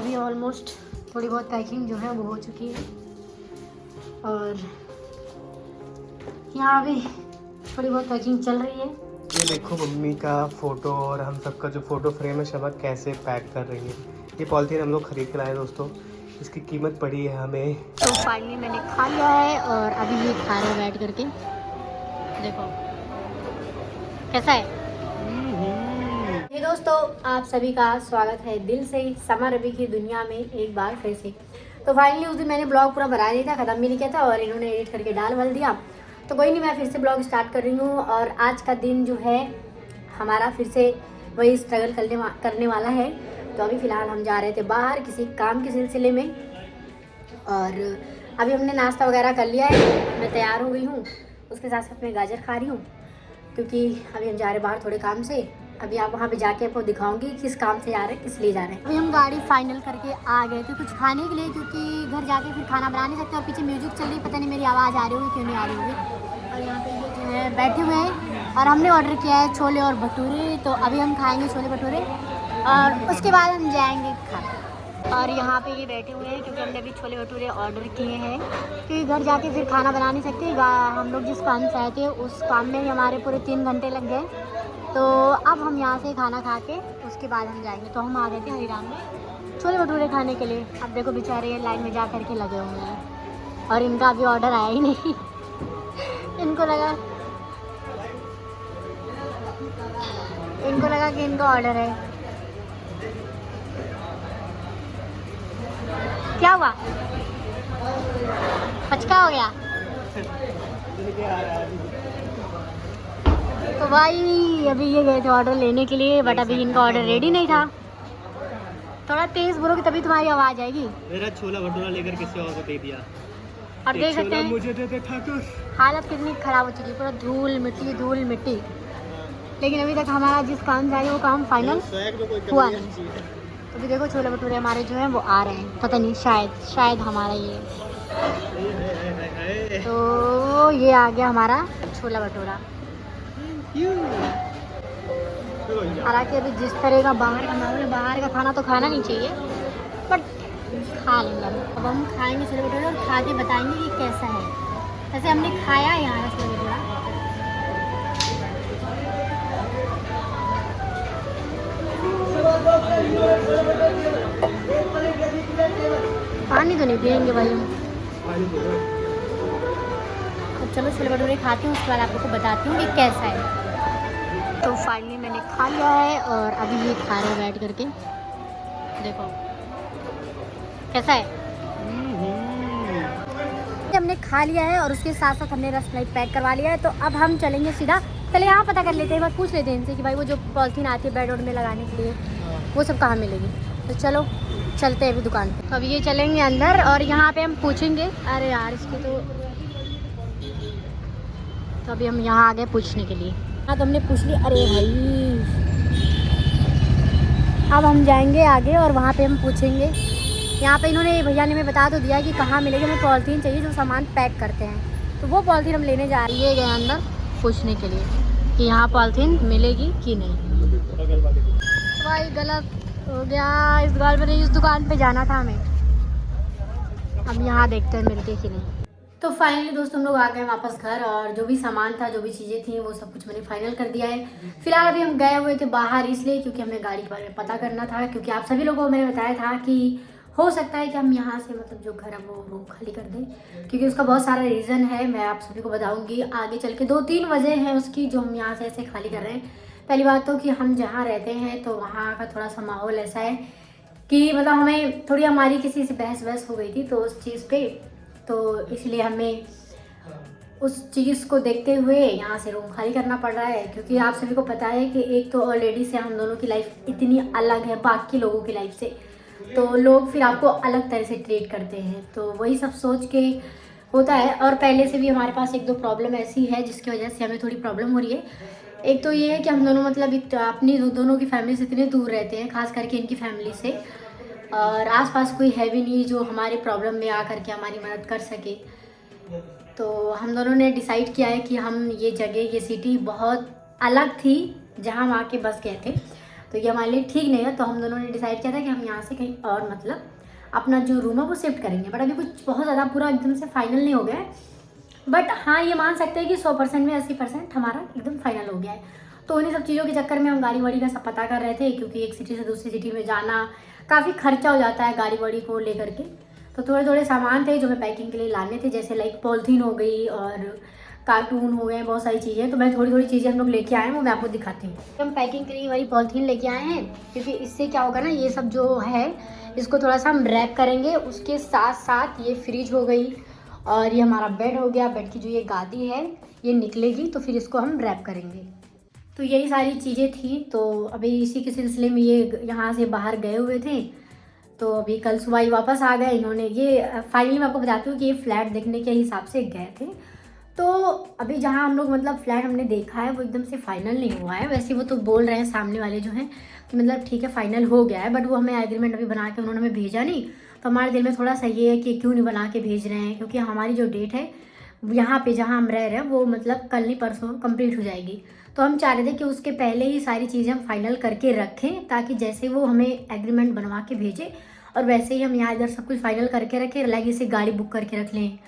अभी ऑलमोस्ट थोड़ी बहुत पैकिंग जो है वो हो चुकी है और यहाँ भी थोड़ी बहुत पैकिंग चल रही है। ये देखो मम्मी का फ़ोटो और हम सबका जो फ़ोटो फ्रेम है शबा कैसे पैक कर रही है। ये पॉलिथीन हम लोग खरीद कर लाए दोस्तों, इसकी कीमत पड़ी है हमें। तो फाइनली मैंने खा लिया है और अभी ये खा रहे बैठ करके। देखो कैसा है। हे दोस्तों, आप सभी का स्वागत है दिल से समर रवि की दुनिया में एक बार फिर से। तो फाइनली उस दिन मैंने ब्लॉग पूरा बना दिया था, ख़त्म भी नहीं किया था और इन्होंने एडिट करके डाल दिया। तो कोई नहीं, मैं फिर से ब्लॉग स्टार्ट कर रही हूँ और आज का दिन जो है हमारा फिर से वही स्ट्रगल करने वाला है। तो अभी फ़िलहाल हम जा रहे थे बाहर किसी काम के सिलसिले में और अभी हमने नाश्ता वगैरह कर लिया है। मैं तैयार हो गई हूँ, उसके साथ साथ मैं गाजर खा रही हूँ क्योंकि अभी हम जा रहे हैं बाहर थोड़े काम से। अभी आप वहाँ पे जाके आपको दिखाऊंगी किस काम से जा रहे हैं, किस लिए जा रहे हैं। अभी हम गाड़ी फाइनल करके आ गए थे कुछ खाने के लिए क्योंकि घर जाके फिर खाना बना नहीं सकते और पीछे म्यूजिक चल रही, पता नहीं मेरी आवाज़ आ रही होगी क्यों नहीं आ रही होगी। और यहाँ पे ये जो है बैठे हुए हैं और हमने ऑर्डर किया है छोले और भटूरे। तो अभी हम खाएँगे छोले भटूरे और उसके बाद हम जाएँगे खाने। और यहाँ पे ये बैठे हुए हैं क्योंकि हमने अभी छोले भटूरे ऑर्डर किए हैं क्योंकि घर जाके फिर खाना बना नहीं सकते। हम लोग जिस काम से आए थे उस काम में ही हमारे पूरे 3 घंटे लग गए। तो अब हम यहाँ से खाना खा के उसके बाद हम जाएंगे। तो हम आ गए थे हरिराम में छोले भटूरे खाने के लिए। अब देखो बेचारे लाइन में जा करके लगे हुए हैं और इनका अभी ऑर्डर आया ही नहीं। इनको लगा कि इनका ऑर्डर है। क्या हुआ, पचका हो गया। तो भाई अभी ये गए थे ऑर्डर लेने के लिए बट अभी इनका ऑर्डर रेडी नहीं था। थोड़ा तेज बोलोगे तभी तुम्हारी आवाज़ आएगी। मेरा छोला भटूरा लेकर किसी और को दे दिया और देख सकते हैं मुझे दे दे ठाकुर। हालत कितनी ख़राब हो चुकी है, पूरा धूल मिट्टी। लेकिन अभी तक हमारा जिस काम से आए वो काम फाइनल हुआ नहीं। तो अभी देखो छोले भटूरे हमारे जो हैं वो आ रहे हैं, पता नहीं शायद हमारा ये। तो ये आ गया हमारा छोला भटूरा। हालांकि अभी जिस तरह का बाहर का खाना तो खाना नहीं चाहिए बट खा लेंगे। अब हम खाएंगे छोले भटूरे और खा के बताएंगे कि कैसा है। वैसे हमने खाया है यहाँ का छोले भटूरा। पानी तो नहीं पियेंगे भाई हम। अब चलो छोले भटूरे खाते हैं, उसके बाद आप लोग को बताती हूँ कि कैसा है। तो फाइनली मैंने खा लिया है और अभी ये खा रहे हैं बैठ करके। देखो कैसा है। हमने खा लिया है और उसके साथ साथ हमने रसमलाई पैक करवा लिया है। तो अब हम चलेंगे सीधा, पहले यहाँ पता कर लेते हैं, बस पूछ लेते हैं इनसे कि भाई वो जो पॉलिथीन आती है बेड में लगाने के लिए वो सब कहाँ मिलेगी। तो चलो चलते हैं अभी दुकान पे। तो अब ये चलेंगे अंदर और यहाँ पे हम पूछेंगे। अरे यार इसकी तो अभी हम यहाँ आ गए पूछने के लिए। हाँ तो हमने पूछ लिया। अरे भाई अब हम जाएंगे आगे और वहाँ पे हम पूछेंगे। यहाँ पे इन्होंने भैया ने हमें बता तो दिया कि कहाँ मिलेगी। हमें पॉलिथीन चाहिए जो सामान पैक करते हैं, तो वो पॉलिथीन हम लेने जा रहे हैं। ये गए अंदर पूछने के लिए कि यहाँ पॉलिथीन मिलेगी कि नहीं। तो भाई गलत हो गया, इस दुकान पर नहीं, इस दुकान पे जाना था हमें। अब यहाँ देखते हैं मिलती है कि नहीं। तो फाइनली दोस्तों हम लोग आ गए वापस घर और जो भी सामान था, जो भी चीज़ें थी वो सब कुछ मैंने फाइनल कर दिया है। फिलहाल अभी हम गए हुए थे बाहर इसलिए क्योंकि हमें गाड़ी के बारे में पता करना था, क्योंकि आप सभी लोगों को मैंने बताया था कि हो सकता है कि हम यहाँ से मतलब जो घर है वो रूम खाली कर दें, क्योंकि उसका बहुत सारा रीज़न है। मैं आप सभी को बताऊँगी आगे चल के। 2-3 वजह हैं उसकी जो हम यहाँ से ऐसे खाली कर रहे हैं। पहली बात तो कि हम जहाँ रहते हैं तो वहाँ का थोड़ा सा माहौल ऐसा है कि मतलब हमें थोड़ी हमारी किसी से बहस हो गई थी तो उस चीज़ पे, तो इसलिए हमें उस चीज़ को देखते हुए यहाँ से रूम खाली करना पड़ रहा है। क्योंकि आप सभी को पता है कि एक तो ऑलरेडी से हम दोनों की लाइफ इतनी अलग है बाकी लोगों की लाइफ से, तो लोग फिर आपको अलग तरह से ट्रीट करते हैं। तो वही सब सोच के होता है। और पहले से भी हमारे पास 1-2 प्रॉब्लम ऐसी है जिसकी वजह से हमें थोड़ी प्रॉब्लम हो रही है। एक तो ये है कि हम दोनों मतलब अपनी दोनों की फैमिली से इतने दूर रहते हैं, खास करके इनकी फैमिली से, और आसपास कोई है भी नहीं जो हमारे प्रॉब्लम में आ करके हमारी मदद कर सके। तो हम दोनों ने डिसाइड किया है कि हम ये जगह, ये सिटी बहुत अलग थी जहाँ हम आके बस गए थे, तो ये हमारे लिए ठीक नहीं है। तो हम दोनों ने डिसाइड किया था कि हम यहाँ से कहीं और मतलब अपना जो रूम है वो शिफ्ट करेंगे। बट अभी कुछ बहुत ज़्यादा पूरा एकदम से फाइनल नहीं हो गया है, बट हाँ ये मान सकते हैं कि 100% में 80% हमारा एकदम फाइनल हो गया है। तो उन्हीं सब चीज़ों के चक्कर में हम गाड़ी वाड़ी का सब पता कर रहे थे, क्योंकि एक सिटी से दूसरी सिटी में जाना काफ़ी खर्चा हो जाता है गाड़ी वाड़ी को लेकर के। तो थोड़े थोड़े सामान थे जो मैं पैकिंग के लिए लाने थे, जैसे लाइक पॉलीथीन हो गई और कार्टून हो गए, बहुत सारी चीज़ें। तो मैं थोड़ी थोड़ी चीज़ें हम लोग लेके आए हैं, वो मैं आपको दिखाती हूँ। हम पैकिंग के लिए वही पॉलीथीन लेके आए हैं, क्योंकि इससे क्या होगा ना, ये सब जो है इसको थोड़ा सा हम रैप करेंगे। उसके साथ साथ ये फ्रिज हो गई और ये हमारा बेड हो गया, बेड की जो ये गादी है ये निकलेगी, तो फिर इसको हम रैप करेंगे। तो यही सारी चीज़ें थी। तो अभी इसी के सिलसिले में ये यहाँ से बाहर गए हुए थे, तो अभी कल सुबह ही वापस आ गए इन्होंने। ये फाइनली मैं आपको बताती हूँ कि ये फ्लैट देखने के हिसाब से गए थे। तो अभी जहाँ हम लोग मतलब फ्लैट हमने देखा है वो एकदम से फाइनल नहीं हुआ है। वैसे वो तो बोल रहे हैं सामने वाले जो हैं कि मतलब ठीक है फाइनल हो गया है, बट वो हमें एग्रीमेंट अभी बना के उन्होंने हमें भेजा नहीं। तो हमारे दिल में थोड़ा सा ये है कि क्यों नहीं बना के भेज रहे हैं, क्योंकि हमारी जो डेट है यहाँ पे जहाँ हम रह रहे हैं वो मतलब कल नहीं परसों कंप्लीट हो जाएगी। तो हम चाह रहे थे कि उसके पहले ही सारी चीज़ें हम फाइनल करके रखें, ताकि जैसे वो हमें एग्रीमेंट बनवा के भेजे और वैसे ही हम यहाँ इधर सब कुछ फाइनल करके रखें। लाइक इसे गाड़ी बुक करके रख लें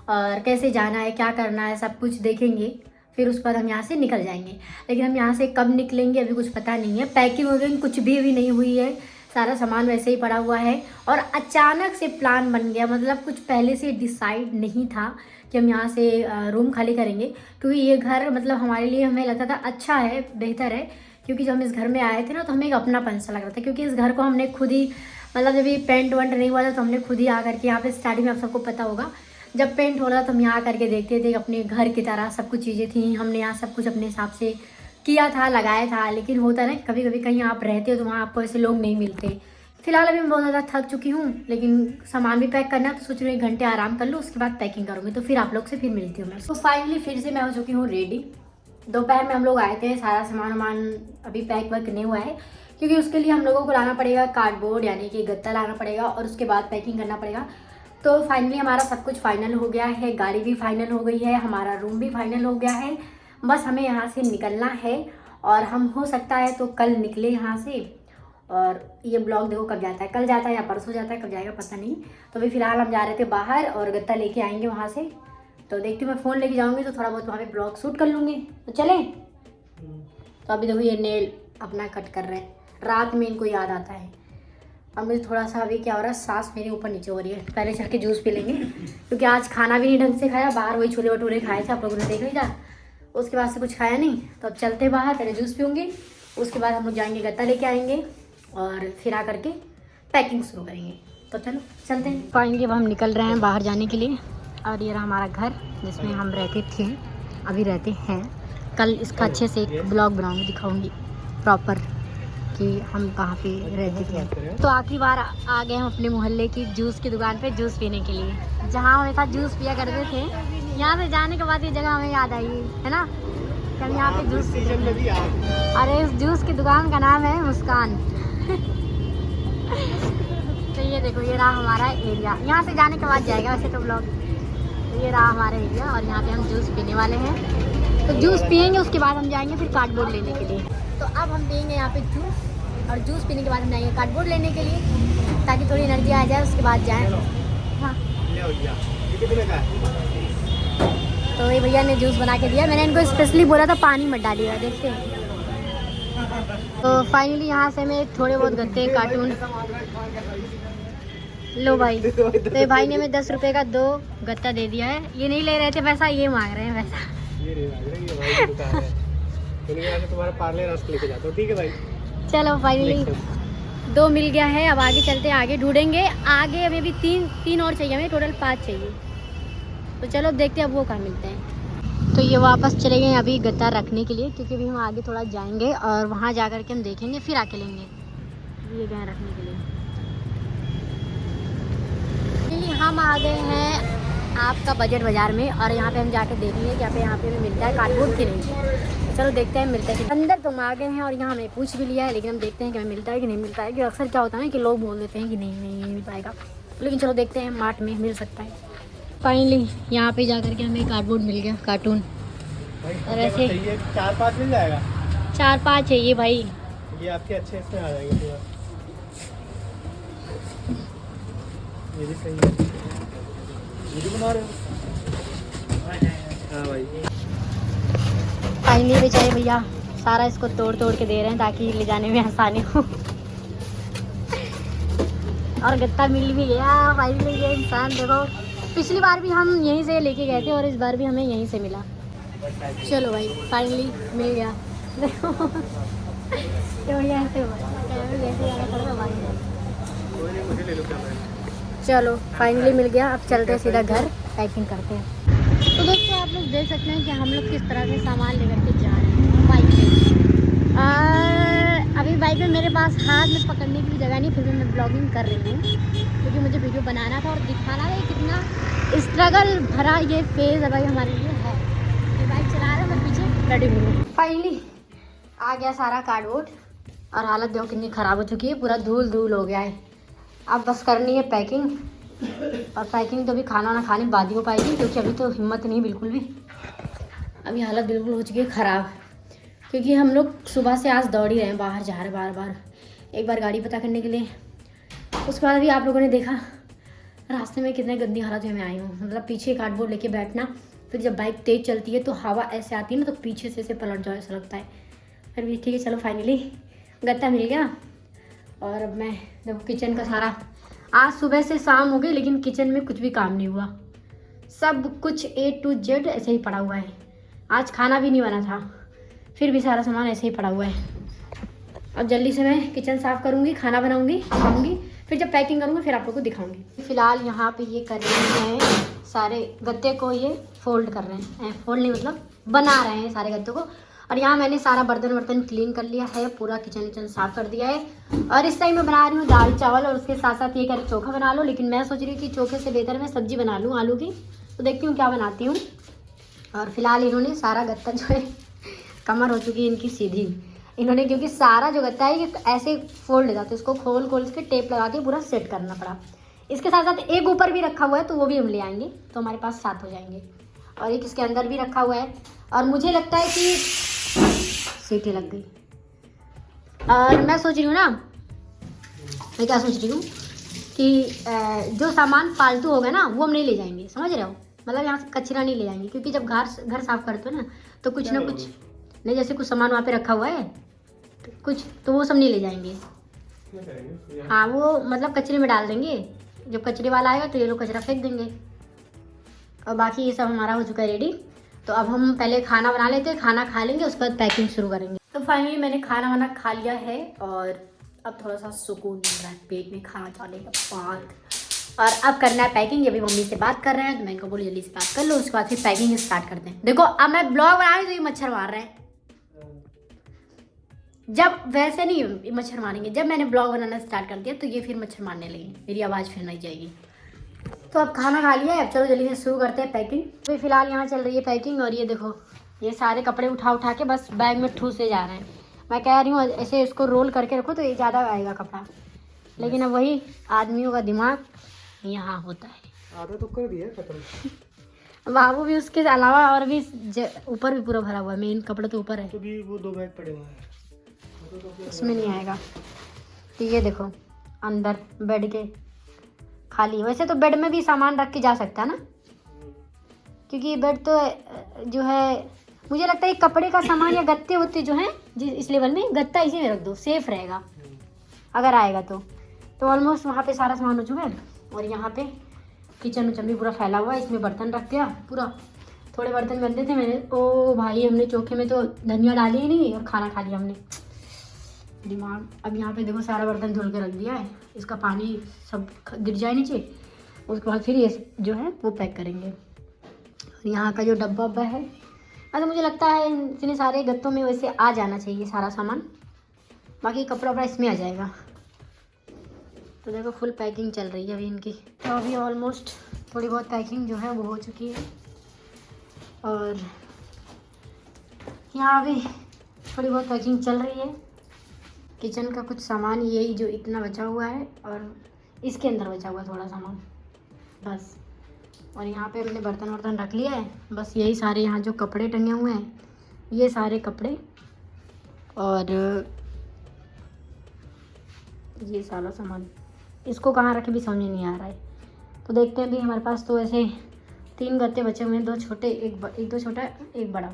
और कैसे जाना है क्या करना है सब कुछ देखेंगे, फिर उस पर हम यहाँ से निकल जाएंगे। लेकिन हम यहाँ से कब निकलेंगे अभी कुछ पता नहीं है। पैकिंग वगैरह कुछ भी अभी नहीं हुई है, सारा सामान वैसे ही पड़ा हुआ है। और अचानक से प्लान बन गया, मतलब कुछ पहले से डिसाइड नहीं था कि हम यहाँ से रूम खाली करेंगे, क्योंकि ये घर मतलब हमारे लिए हमें लगता था अच्छा है, बेहतर है। क्योंकि जब हम इस घर में आए थे ना तो हमें एक अपनापन सा लग रहा था, क्योंकि इस घर को हमने खुद ही मतलब जब ये पेंट वेंट नहीं हुआ था तो हमने खुद ही आ करके यहाँ पे स्टार्टिंग में आप सबको पता होगा जब पेंट हो रहा था तो हम यहाँ करके देखते थे, अपने घर की तरह सब कुछ चीज़ें थी। हमने यहाँ सब कुछ अपने हिसाब से किया था, लगाया था। लेकिन होता है ना कभी कभी कहीं आप रहते हो तो वहाँ आपको ऐसे लोग नहीं मिलते। फिलहाल अभी मैं बहुत ज़्यादा थक चुकी हूँ, लेकिन सामान भी पैक करना है, तो सोच रही हूँ 1 घंटे आराम कर लूँ, उसके बाद पैकिंग करूँगी। तो फिर आप लोग से फिर मिलती हूँ मैं। तो फाइनली फिर से मैं हो चुकी हूँ रेडी। दोपहर में हम लोग आए थे, सारा सामान वामान अभी पैक वैक नहीं हुआ है, क्योंकि उसके लिए हम लोगों को लाना पड़ेगा कार्डबोर्ड यानी कि गत्ता लाना पड़ेगा और उसके बाद पैकिंग करना पड़ेगा। तो फाइनली हमारा सब कुछ फाइनल हो गया है, गाड़ी भी फाइनल हो गई है, हमारा रूम भी फाइनल हो गया है। बस हमें यहाँ से निकलना है और हम हो सकता है तो कल निकले यहाँ से। और ये ब्लॉग देखो कब जाता है, कल जाता है या परसों जाता है, कब जाएगा पता नहीं। तो अभी फ़िलहाल हम जा रहे थे बाहर और गत्ता लेके आएंगे वहाँ से। तो देखती हूँ, मैं फ़ोन लेके जाऊँगी तो थोड़ा बहुत वहाँ पे ब्लॉग शूट कर लूँगी। तो चलें। तो अभी देखो ये नेल अपना कट कर रहे हैं, रात में इनको याद आता है। और मुझे थोड़ा सा अभी क्या हो रहा है, सांस मेरी ऊपर नीचे हो रही है। पहले चल के जूस पी लेंगे, क्योंकि आज खाना भी नहीं ढंग से खाया, बाहर वही छोले भटूरे खाए थे, आप लोगों ने देख लीजिए। उसके बाद से कुछ खाया नहीं, तो अब चलते बाहर, पहले जूस पीऊँगी, उसके बाद हम लोग जाएंगे गत्ता लेके आएंगे और फिर आ करके पैकिंग शुरू करेंगे। तो चलो चलते हैं। पाएंगे अब हम निकल रहे हैं बाहर जाने के लिए। और ये रहा हमारा घर जिसमें हम रहते थे, अभी रहते हैं। कल इसका अच्छे से एक ब्लॉग बनाऊँगी, दिखाऊँगी प्रॉपर कि हम कहाँ पे रहते थे। तो आखिरी बार आ गए हम अपने मोहल्ले की जूस की दुकान पे जूस पीने के लिए, जहाँ हमेशा जूस पिया करते थे। यहाँ से जाने के बाद ये जगह हमें याद आई है ना, कि हम यहाँ पे जूस पीते थे। अरे इस जूस की दुकान का नाम है मुस्कान। तो ये देखो, ये रहा हमारा एरिया, यहाँ से जाने के बाद जाएगा वैसे तो ब्लॉग। तो ये रहा हमारा एरिया और यहाँ पे हम जूस पीने वाले हैं। तो जूस पियेंगे, उसके बाद हम जाएंगे फिर कार्डबोर्ड लेने के लिए। तो अब हम पियेंगे यहाँ पे जूस, और जूस पीने के बाद हम जाएंगे कार्डबोर्ड लेने के लिए, ताकि थोड़ी एनर्जी आ जाए, उसके बाद जाएँ। हाँ, तो ये भैया ने जूस बना के दिया, मैंने इनको स्पेशली बोला था पानी मत डालिएगा, देखते हैं। तो फाइनली यहाँ से मैं थोड़े बहुत गत्ते कार्टून लो भाई। तो ये भाई ने हमें 10 रुपये का 2 गत्ता दे दिया है। ये नहीं ले रहे थे पैसा, ये मांग रहे हैं पैसा। तुम्हारा पार्ले रस्क लेके जाता हूँ, ठीक है भाई। चलो फाइनली 2 मिल गया है, अब आगे चलते हैं, आगे ढूंढेंगे। आगे हमें भी 3 और चाहिए, हमें टोटल 5 चाहिए। तो चलो देखते हैं अब वो कहाँ मिलते हैं। तो ये वापस चले गए अभी गत्ता रखने के लिए, क्योंकि अभी हम आगे थोड़ा जाएंगे और वहाँ जा कर के हम देखेंगे, फिर आके लेंगे। ये गए रखने के लिए। हम आ गए हैं आपका बजट बाज़ार में, और यहाँ पे हम जाके देखेंगे कि यहाँ पे हमें मिलता है कार्डबोर्ड की नहीं। चलो देखते हैं मिलता है कि। अंदर तो हम आ गए हैं और यहाँ हमें पूछ भी लिया है, लेकिन हम देखते हैं कि हमें मिलता है कि नहीं मिलता है। कि अक्सर क्या होता है ना कि लोग बोल देते हैं कि नहीं मिल पाएगा, लेकिन चलो देखते हैं, मार्ट में मिल सकता है। फाइनली यहाँ पे जा करके हमें कार्डबोर्ड मिल गया, कार्टून। और ऐसे 4-5 मिल जाएगा, 4-5 चाहिए भाई। ये आपके अच्छे इसमें आ जाएंगे पूरा। ये भी सही है। वीडियो बना रहे हो? हाँ भाई। फाइनली बेचारे भैया सारा इसको तोड़ तोड़ के दे रहे हैं ताकि ले जाने में आसानी हो। और गत्ता मिल भी गया फाइनली। ये इंसान देखो, पिछली बार भी हम यहीं से लेके गए थे और इस बार भी हमें यहीं से मिला। चलो भाई फाइनली मिल गया। देखो तो भैया ऐसे चलो फाइनली मिल गया। अब चलते हैं सीधा घर, पैकिंग करते हैं। तो दोस्तों आप लोग देख सकते हैं कि हम लोग किस तरह से सामान लेकर के जा रहे हैं बाइक पे। अभी बाइक में मेरे पास हाथ में पकड़ने की भी जगह नहीं, फिर भी मैं ब्लॉगिंग कर रही हूँ क्योंकि मुझे वीडियो बनाना था और दिखाना था कितना स्ट्रगल भरा ये फेज़ है भाई हमारे लिए है। ये बाइक चला रहा है, मैं पीछे रेडी हूँ। फाइनली आ गया सारा कार्डबोर्ड और हालत देखो कितनी ख़राब हो चुकी है, पूरा धूल धूल हो गया है। अब बस करनी है पैकिंग, और पैकिंग तो अभी खाना ना खाने बाद ही हो पाएगी क्योंकि अभी तो हिम्मत नहीं बिल्कुल भी। अभी हालत बिल्कुल हो चुकी है ख़राब क्योंकि हम लोग सुबह से आज दौड़ ही रहे हैं, बाहर जा रहे हैं बार बार। एक बार गाड़ी पता करने के लिए, उसके बाद भी आप लोगों ने देखा रास्ते में कितने गंदी हालत में मैं आई हूँ। मतलब पीछे कार्डबोर्ड लेके बैठना, फिर जब बाइक तेज़ चलती है तो हवा ऐसे आती है ना, तो पीछे से पलट जाओ ऐसा लगता है। फिर भी ठीक है, चलो फाइनली गत्ता मिल गया। और अब मैं देखो किचन का सारा, आज सुबह से शाम हो गई लेकिन किचन में कुछ भी काम नहीं हुआ, सब कुछ A to Z ऐसे ही पड़ा हुआ है। आज खाना भी नहीं बना था, फिर भी सारा सामान ऐसे ही पड़ा हुआ है। अब जल्दी से मैं किचन साफ़ करूँगी, खाना बनाऊँगी, खाऊँगी, फिर जब पैकिंग करूँगी फिर आप लोग को दिखाऊँगी। फ़िलहाल यहाँ पे ये कर रहे हैं, सारे गत्ते को ये फोल्ड कर रहे हैं, फोल्ड नहीं मतलब बना रहे हैं सारे गत्तों को। और यहाँ मैंने सारा बर्तन क्लीन कर लिया है, पूरा किचन साफ़ कर दिया है। और इस टाइम मैं बना रही हूँ दाल चावल, और उसके साथ साथ ये कह रही चोखा बना लो, लेकिन मैं सोच रही हूँ कि चोखे से बेहतर मैं सब्ज़ी बना लूँ आलू की। तो देखती हूँ क्या बनाती हूँ। और फिलहाल इन्होंने सारा गत्ता जो है, कमर हो चुकी है इनकी सीधी, इन्होंने क्योंकि सारा जो गत्ता है ये ऐसे फोल्ड जाता है, इसको खोल खोल के टेप लगा के पूरा सेट करना पड़ा। इसके साथ साथ एक ऊपर भी रखा हुआ है तो वो भी हम ले आएंगे, तो हमारे पास 7 हो जाएंगे। और एक इसके अंदर भी रखा हुआ है। और मुझे लगता है कि सीटी लग गई। और मैं सोच रही हूँ ना, मैं क्या सोच रही हूँ कि जो सामान फालतू होगा ना वो हम नहीं ले जाएंगे, समझ रहे हो? मतलब यहाँ से कचरा नहीं ले जाएंगे, क्योंकि जब घर साफ़ करते हो ना तो कुछ ना कुछ नहीं, जैसे कुछ सामान वहाँ पे रखा हुआ है कुछ, तो वो सब नहीं ले जाएंगे। हाँ वो मतलब कचरे में डाल देंगे, जब कचरे वाला आएगा तो ये लोग कचरा फेंक देंगे। और बाकी ये सब हमारा हो चुका है रेडी। तो अब हम पहले खाना बना लेते हैं, खाना खा लेंगे, उसके बाद पैकिंग शुरू करेंगे। तो फाइनली मैंने खाना वाना खा लिया है और अब थोड़ा सा सुकून मिल रहा है पेट में खाना खाने के बाद। और अब करना है पैकिंग। अभी मम्मी से बात कर रहे हैं तो मैं इनको बोली जल्दी से बात कर लो, उसके बाद फिर पैकिंग स्टार्ट करते हैं। देखो अब मैं ब्लॉग बना रही हूँ तो ये मच्छर मार रहे हैं, जब वैसे नहीं मच्छर मारेंगे, जब मैंने ब्लॉग बनाना स्टार्ट कर दिया तो ये फिर मच्छर मारने लगे, मेरी आवाज़ फिर नहीं जाएगी। तो अब खाना खा लिया है, अब चलो जल्दी से शुरू करते हैं पैकिंग। तो फिलहाल यहाँ चल रही है पैकिंग। और ये देखो ये सारे कपड़े उठा के बस बैग में ठूसे जा रहे हैं। मैं कह रही हूँ ऐसे इसको रोल करके रखो तो ये ज़्यादा आएगा कपड़ा, लेकिन अब वही आदमियों का दिमाग यहाँ होता है। आधा तो कर दिया खत्म। बाबू भी उसके अलावा और भी ऊपर भी पूरा भरा हुआ है, मेन कपड़ा तो ऊपर है, तो भी वो 2 बैग पड़े हुए हैं, उसमें नहीं आएगा। तो ये देखो अंदर बेड के खाली। वैसे तो बेड में भी सामान रख के जा सकता है ना, क्योंकि बेड तो जो है मुझे लगता है कपड़े का सामान या गत्ते होते जो हैं इस लेवल में, गत्ता इसी में रख दो, सेफ रहेगा अगर आएगा तो ऑलमोस्ट वहाँ पे सारा सामान हो चुका है। और यहाँ पे किचन भी पूरा फैला हुआ है, इसमें बर्तन रख दिया पूरा। थोड़े बर्तन गंदे थे, मैंने ओ भाई हमने चोखे में तो धनिया डाली ही नहीं और खाना खा लिया हमने, दिमाग। अब यहाँ पे देखो सारा बर्तन धुल के रख दिया है, इसका पानी सब गिर जाए नीचे, उसके बाद फिर ये जो है वो पैक करेंगे। यहाँ का जो डब्बा वब्बा है, मतलब मुझे लगता है इतने सारे गत्तों में वैसे आ जाना चाहिए सारा सामान, बाकी कपड़ा वपड़ा इसमें आ जाएगा। तो देखो फुल पैकिंग चल रही है अभी इनकी। तो अभी ऑलमोस्ट थोड़ी बहुत पैकिंग जो है वो हो चुकी है। और यहाँ अभी थोड़ी बहुत पैकिंग चल रही है। किचन का कुछ सामान यही जो इतना बचा हुआ है, और इसके अंदर बचा हुआ थोड़ा सामान बस। और यहाँ पे हमने बर्तन वर्तन रख लिया है, बस यही सारे यहाँ जो कपड़े टंगे हुए हैं ये सारे कपड़े, और ये सारा सामान इसको कहाँ रखे भी समझ नहीं आ रहा है। तो देखते हैं अभी हमारे पास तो ऐसे 3 गत्ते बचे हुए हैं, 2 छोटे एक 2 छोटा एक बड़ा।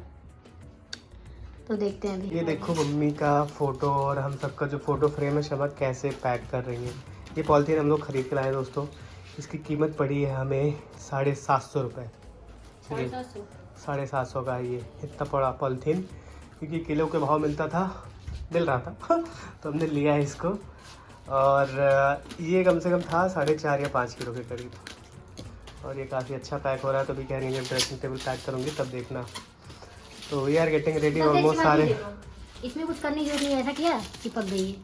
तो देखते हैं अभी। ये देखो मम्मी का फ़ोटो और हम सबका जो फ़ोटो फ्रेम है शबा कैसे पैक कर रही है। ये पॉलीथीन हम लोग ख़रीद के लाए दोस्तों। इसकी कीमत पड़ी है हमें 750 रुपये। 750 का ये इतना बड़ा पॉलीथीन, क्योंकि किलो के भाव मिल रहा था तो हमने लिया है इसको। और ये कम से कम था 4.5 या 5 किलो के करीब। और ये काफ़ी अच्छा पैक हो रहा है। तो भी कह रही है जब ड्रेसिंग टेबल पैक करूँगी तब देखना। तो we are getting ready almost सारे। इसमें कुछ करने की जरूरत नहीं है, ऐसा किया चिपक गई है।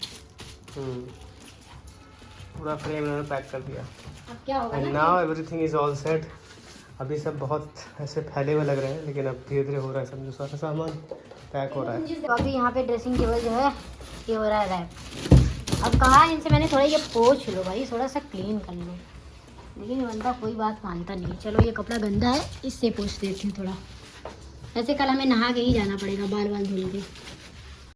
पूरा फ्रेम इन्होंने पैक कर दिया। अब क्या होगा एंड ना, now everything is all set. अभी सब बहुत ऐसे फैले हुए लग रहे हैं, लेकिन अब धीरे धीरे हो रहा है समझो, सारा सामान पैक हो रहा है। तो अभी यहाँ पे ड्रेसिंग टेबल जो है ये हो रहा है रैप। अब कहा इनसे मैंने थोड़ा ये पोंछ लो भाई, थोड़ा सा क्लीन कर लो, लेकिन ये बंदा कोई बात मानता नहीं। चलो ये कपड़ा गंदा है, इससे पोंछ देती हूँ थोड़ा। वैसे कल हमें नहा के ही जाना पड़ेगा बाल धुल के।